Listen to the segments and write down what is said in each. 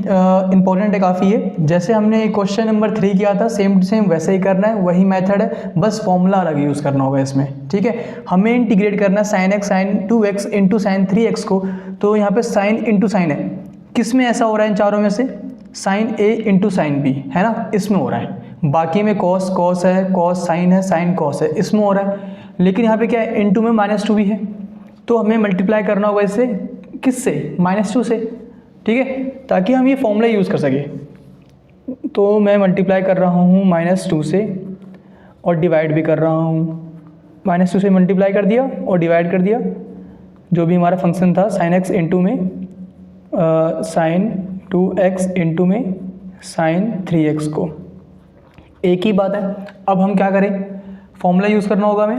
Important है काफ़ी है। जैसे हमने क्वेश्चन नंबर 3 किया था, सेम टू सेम वैसे ही करना है, वही मेथड है, बस फॉर्मूला अलग यूज़ करना होगा इसमें, ठीक है। हमें इंटीग्रेट करना है sine x sine 2x into sine 3x को। तो यहाँ पे साइन इंटू साइन है, किस में ऐसा हो रहा है इन चारों में से? साइन ए इंटू साइन बी है ना, इसमें हो रहा है। बाकी में कॉस कॉस है, कॉस साइन है, साइन कॉस है, इसमें हो रहा है। लेकिन यहाँ पे क्या है, इंटू में -2 भी है, तो हमें मल्टीप्लाई करना होगा इससे, किससे? -2 से, ठीक है, ताकि हम ये फॉर्मूला यूज़ कर सके। तो मैं मल्टीप्लाई कर रहा हूँ -2 से और डिवाइड भी कर रहा हूँ। -2 से मल्टीप्लाई कर दिया और डिवाइड कर दिया, जो भी हमारा फंक्शन था साइन एक्स इंटू में साइन 2x इंटू में साइन 3x को, एक ही बात है। अब हम क्या करें, फॉर्मूला यूज़ करना होगा हमें।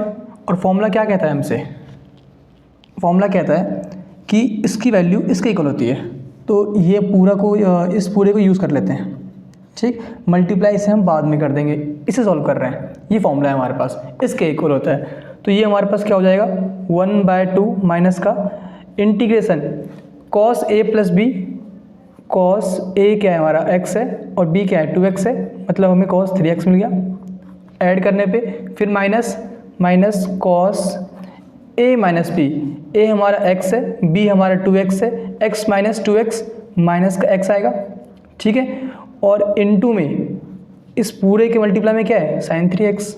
और फॉर्मूला क्या कहता है हमसे? फॉर्मूला कहता है कि इसकी वैल्यू इसके इक्वल होती है। तो ये पूरा को, इस पूरे को यूज़ कर लेते हैं, ठीक। मल्टीप्लाई इसे हम बाद में कर देंगे, इसे सॉल्व कर रहे हैं। ये फॉर्मूला है हमारे पास, इसके इक्वल होता है। तो ये हमारे पास क्या हो जाएगा, 1/2 माइनस का integration cos A plus B. Cos A क्या है हमारा, x है, और b क्या है 2x है, मतलब हमें cos 3x मिल गया। ऐड करने पे फिर minus cos a minus b. a हमारा x है, b हमारा 2x है, x माइनस 2x माइनस का x आएगा, ठीक है। और इनटू में इस पूरे के मल्टीप्लाई में क्या है, साइन 3x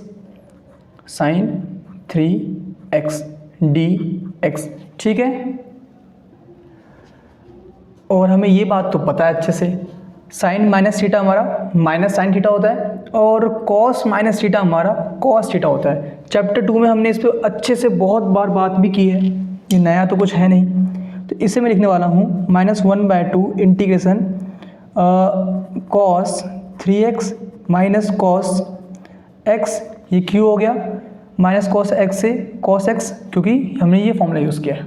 dx, ठीक है। और हमें ये बात तो पता है अच्छे से, साइन माइनस थीटा हमारा माइनस साइन थीटा होता है, और कॉस माइनस थीटा हमारा कॉस थीटा होता है। चैप्टर 2 में हमने इस पर अच्छे से बहुत बार बात भी की है, ये नया तो कुछ है नहीं। तो इसे मैं लिखने वाला हूँ -1/2 integration cos 3x minus cos x, ये क्यों हो गया, माइनस कॉस x से कॉस x, क्योंकि हमने ये फॉर्मूला यूज़ किया है,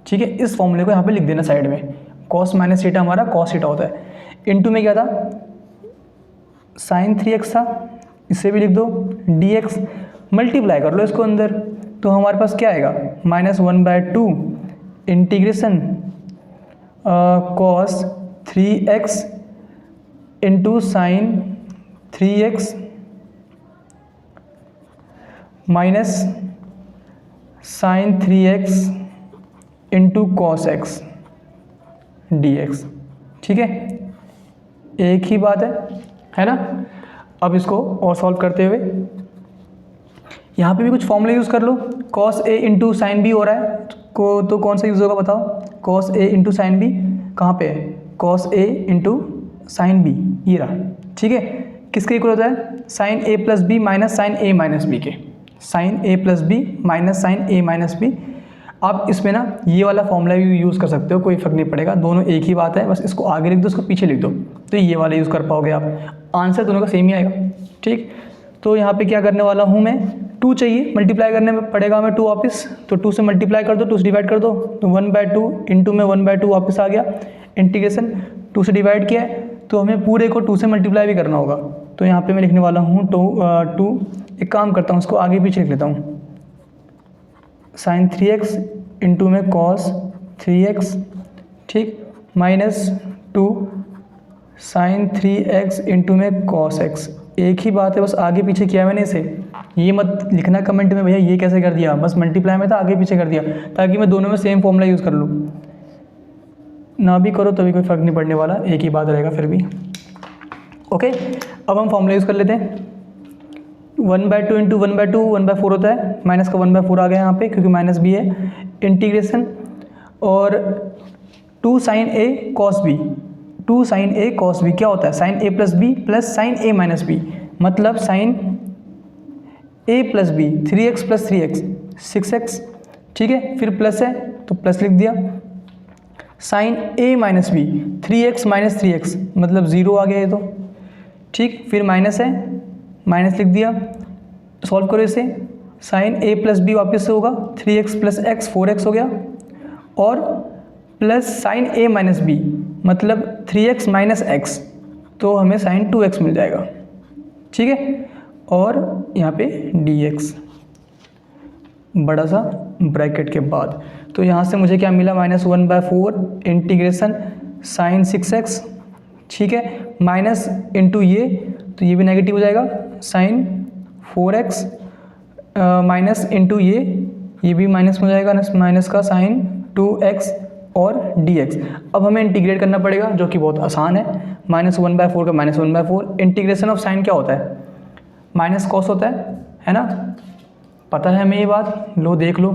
ठीक है। इस फॉर्मूले को यहाँ पे लिख देना साइड में, कॉस माइनस थीटा हमारा कॉस थीटा होता है। इनटू में क्या था, साइन 3x था, इसे भी लिख दो, dx मल्टीप्लाई कर लो इसको अंदर, तो हमारे पास क्या आएगा, -1/2 integration cos 3x into sine 3x minus sine 3x into cos x dx, ठीक है। एक ही बात है ना। अब इसको और सॉल्व करते हुए यहाँ पे भी कुछ फॉर्मूला यूज़ कर लो। cos a into sine b हो रहा है को, तो कौन सा यूज़ होगा बताओ, cos a into sine b कहाँ पे है, cos a into sine b, ये रहा, ठीक है। किसके इक्वल होता है, sine a plus b minus sine a minus b के, sine a plus b minus sine a minus b. आप इसमें ना ये वाला फॉर्मूला भी यूज़ कर सकते हो, कोई फ़र्क नहीं पड़ेगा, दोनों एक ही बात है, बस इसको आगे लिख दो, इसको पीछे लिख दो, तो ये वाला यूज़ कर पाओगे आप, आंसर दोनों का सेम ही आएगा, ठीक। तो यहाँ पे क्या करने वाला हूँ मैं, 2 चाहिए, मल्टीप्लाई करने में पड़ेगा हमें 2 वापस, तो 2 से मल्टीप्लाई कर दो, 2 से डिवाइड कर दो, तो 1/2 इंटू में 1/2 वापस आ गया, इंटीग्रेशन 2 से डिवाइड किया है, तो हमें पूरे को 2 से मल्टीप्लाई भी करना होगा। तो यहाँ पे मैं लिखने वाला हूँ 2, एक काम करता हूँ, इसको आगे पीछे लिख लेता हूँ, साइन 3x इंटू में कॉस 3x, ठीक, -2 साइन 3x इंटू में कॉस x। एक ही बात है, बस आगे पीछे किया मैंने इसे, ये मत लिखना कमेंट में भैया ये कैसे कर दिया, बस मल्टीप्लाई में था आगे पीछे कर दिया, ताकि मैं दोनों में सेम फॉर्मूला यूज़ कर लूँ। ना भी करो तो भी कोई फ़र्क नहीं पड़ने वाला, एक ही बात रहेगा फिर भी, ओके। अब हम फॉर्मूला यूज़ कर लेते हैं, 1/2 इंटू 1/2 1/4 होता है, माइनस का 1/4 आ गया यहाँ पे क्योंकि माइनस भी है, इंटीग्रेशन और 2 sine a cos b, 2 sine a cos b क्या होता है, sine a plus b plus sine a minus b, मतलब sine a plus b 3x plus 3x 6x, ठीक है। फिर प्लस है तो प्लस लिख दिया, sine a minus b 3x minus 3x मतलब 0 आ गया ये तो, ठीक। फिर माइनस है, माइनस लिख दिया, सॉल्व करो इसे, साइन a प्लस बी वापस से होगा 3x प्लस x 4x हो गया, और plus sine a minus b मतलब 3x माइनस x, तो हमें साइन 2x मिल जाएगा, ठीक है। और यहाँ पे dx बड़ा सा ब्रैकेट के बाद, तो यहाँ से मुझे क्या मिला, -1/4 इंटीग्रेशन साइन 6x ठीक है, माइनस इंटू ये, तो ये भी नेगेटिव हो जाएगा, साइन 4x माइनस इंटू ये भी माइनस हो जाएगा, माइनस का साइन 2x और dx। अब हमें इंटीग्रेट करना पड़ेगा, जो कि बहुत आसान है। -1/4 का -1/4, इंटीग्रेशन ऑफ साइन क्या होता है, माइनस कॉस होता है ना, पता है हमें ये बात, लो देख लो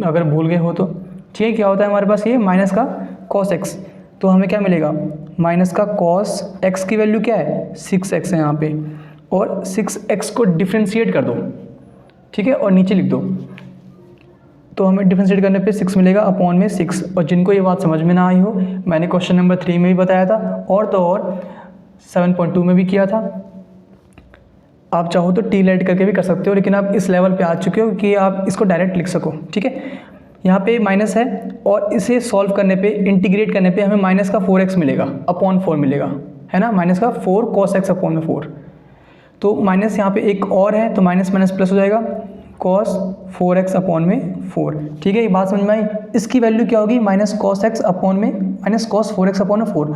अगर भूल गए हो तो। ठीक है, क्या होता है हमारे पास ये माइनस का cos x, तो हमें क्या मिलेगा, माइनस का cos x की वैल्यू क्या है 6x है यहाँ पे, और 6x को डिफ्रेंशिएट कर दो, ठीक है, और नीचे लिख दो, तो हमें डिफ्रेंशिएट करने पे 6 मिलेगा अपॉन में 6। और जिनको ये बात समझ में ना आई हो, मैंने क्वेश्चन नंबर 3 में भी बताया था, और तो और 7.2 में भी किया था। आप चाहो तो टी ऐड करके भी कर सकते हो, लेकिन आप इस लेवल पे आ चुके हो कि आप इसको डायरेक्ट लिख सको। ठीक है, यहाँ पे माइनस है, और इसे सॉल्व करने पे, इंटीग्रेट करने पे हमें माइनस का 4x मिलेगा अपॉन 4 मिलेगा, है ना, माइनस का 4 cos x अपॉन में 4। तो माइनस यहाँ पे एक और है, तो माइनस माइनस प्लस हो जाएगा, cos 4x अपॉन में 4। ठीक है, ये बात समझ में आई। इसकी वैल्यू क्या होगी, माइनस cos x अपॉन में माइनस cos 4x अपॉन में 4,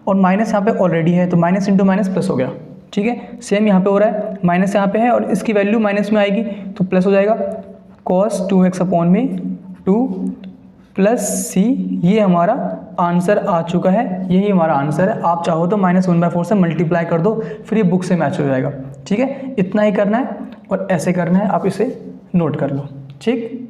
और माइनस यहाँ पे ऑलरेडी है, तो माइनस इंटू माइनस प्लस हो गया। ठीक है, सेम यहाँ पे हो रहा है, माइनस यहाँ पे है और इसकी वैल्यू माइनस में आएगी, तो प्लस हो जाएगा, cos 2x अपॉन में 2 प्लस c। ये हमारा आंसर आ चुका है, यही हमारा आंसर है। आप चाहो तो -1/4 से मल्टीप्लाई कर दो, फिर ये बुक से मैच हो जाएगा। ठीक है, इतना ही करना है और ऐसे करना है, आप इसे नोट कर लो। ठीक।